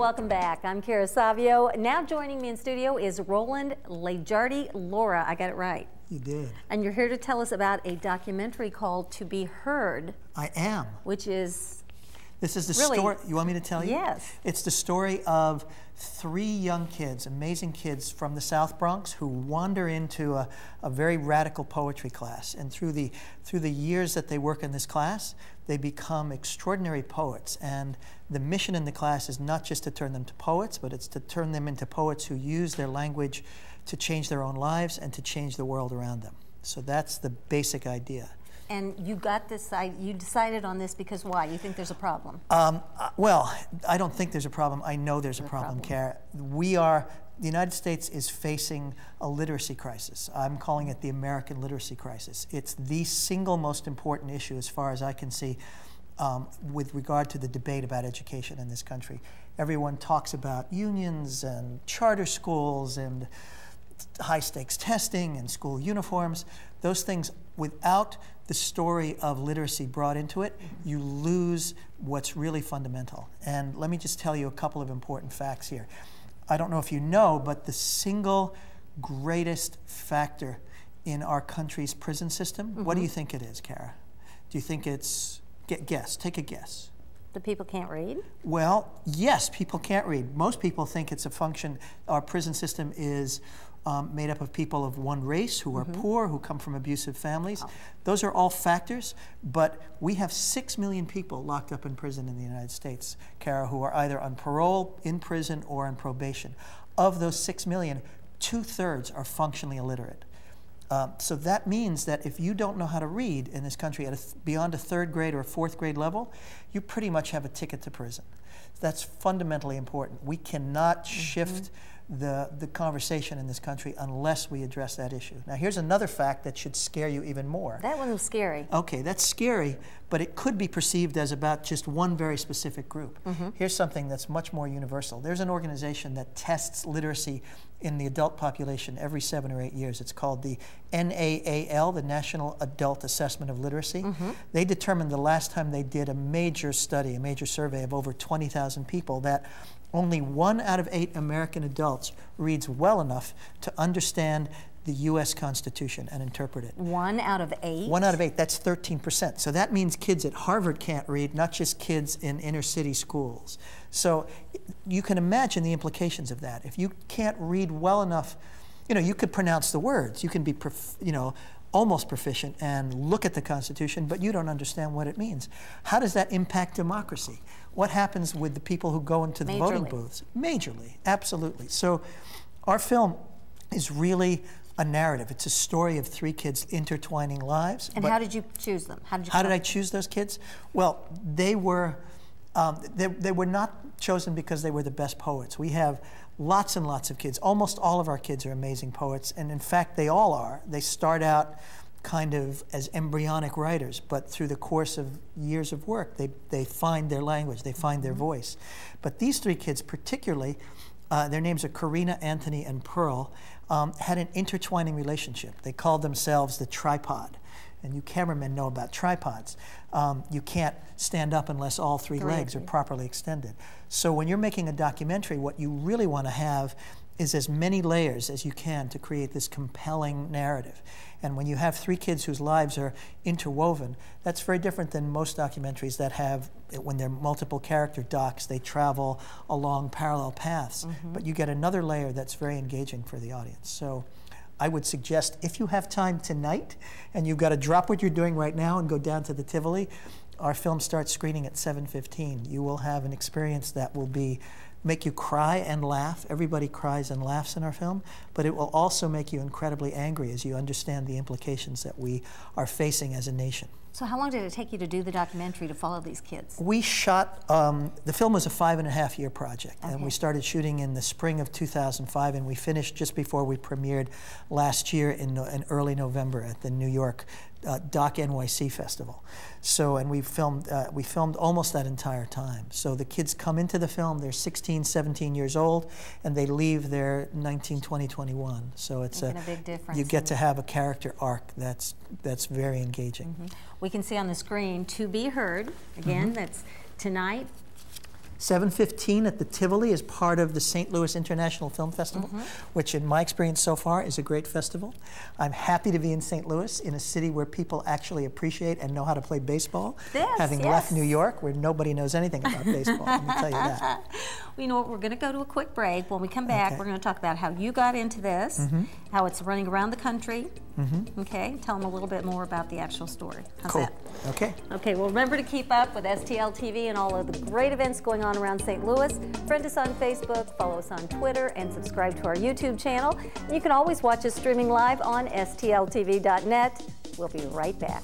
welcome back. I'm Kara Savio. Now joining me in studio is Roland Lejardi. Laura, I got it right. You did. And you're here to tell us about a documentary called To Be Heard. I am. Which is... This is the really, story. You want me to tell you? Yes. It's the story of 3 young kids, amazing kids from the South Bronx who wander into a very radical poetry class. And through the years that they work in this class, they become extraordinary poets. And the mission in the class is not just to turn them to poets, but it's to turn them into poets who use their language to change their own lives and to change the world around them. So that's the basic idea. And you got this, you decided on this because why? You think there's a problem? Well, I don't think there's a problem. I know there's a problem, Kara. The United States is facing a literacy crisis. I'm calling it the American literacy crisis. It's the single most important issue, as far as I can see, with regard to the debate about education in this country. Everyone talks about unions and charter schools and high-stakes testing and school uniforms. Those things, without the story of literacy brought into it, you lose what's really fundamental. And let me just tell you a couple of important facts here. I don't know if you know, but the single greatest factor in our country's prison system, what do you think it is, Kara? Do you think it's, guess, take a guess. The people can't read? Well, yes, people can't read. Most people think it's a function, our prison system is made up of people of one race who are poor, who come from abusive families. Oh. Those are all factors, but we have 6 million people locked up in prison in the United States, Kara, who are either on parole, in prison, or on probation. Of those 6 million, 2/3 are functionally illiterate. So that means that if you don't know how to read in this country at beyond a 3rd grade or a 4th grade level, you pretty much have a ticket to prison. That's fundamentally important. We cannot shift the conversation in this country unless we address that issue. Now here's another fact that should scare you even more. That one was scary. Okay, that's scary, but it could be perceived as about just one very specific group. Here's something that's much more universal. There's an organization that tests literacy in the adult population every 7 or 8 years. It's called the NAAL, the National Adult Assessment of Literacy. They determined the last time they did a major study, a major survey of over 20,000 people, that only 1 out of 8 American adults reads well enough to understand the U.S. Constitution and interpret it. 1 out of 8? 1 out of 8, that's 13%. So that means kids at Harvard can't read, not just kids in inner city schools. So you can imagine the implications of that. If you can't read well enough, you could pronounce the words. You can be, almost proficient and look at the Constitution, but you don't understand what it means. How does that impact democracy? What happens with the people who go into the voting booths? Majorly, absolutely. So our film is really a narrative. It's a story of 3 kids intertwining lives. And how did you choose them? How did I choose those kids? Well, they were not chosen because they were the best poets. We have lots and lots of kids. Almost all of our kids are amazing poets, and in fact, they all are. They start out kind of as embryonic writers, but through the course of years of work, they find their language, they find their voice. But these 3 kids particularly, their names are Karina, Anthony, and Pearl, had an intertwining relationship. They called themselves the tripod. And you cameramen know about tripods. You can't stand up unless all 3 legs are properly extended. So when you're making a documentary, what you really want to have is as many layers as you can to create this compelling narrative. And when you have 3 kids whose lives are interwoven, that's very different than most documentaries that have, when they're multiple character docs, they travel along parallel paths. But you get another layer that's very engaging for the audience. So I would suggest, if you have time tonight and you've got to drop what you're doing right now and go down to the Tivoli, our film starts screening at 7:15. You will have an experience that will make you cry and laugh. Everybody cries and laughs in our film, but it will also make you incredibly angry as you understand the implications that we are facing as a nation. So how long did it take you to do the documentary, to follow these kids? We shot, the film was a 5.5-year project, and we started shooting in the spring of 2005, and we finished just before we premiered last year in early November at the New York Doc NYC Festival. So, and we filmed almost that entire time. So the kids come into the film, they're 16, 17 years old, and they leave, they're 19, 20, 21. So it's a big difference. You get to have a character arc that's very engaging. We can see on the screen To Be Heard, again, that's tonight 7:15 at the Tivoli is part of the St. Louis International Film Festival, which in my experience so far is a great festival. I'm happy to be in St. Louis, in a city where people actually appreciate and know how to play baseball, having left New York where nobody knows anything about baseball, let me tell you that. Well, you know what, we're going to go to a quick break. When we come back, we're going to talk about how you got into this, how it's running around the country. Okay, tell them a little bit more about the actual story. How's that? Okay. Okay, well, remember to keep up with STL TV and all of the great events going on around St. Louis. Friend us on Facebook, follow us on Twitter, and subscribe to our YouTube channel. You can always watch us streaming live on stltv.net. We'll be right back.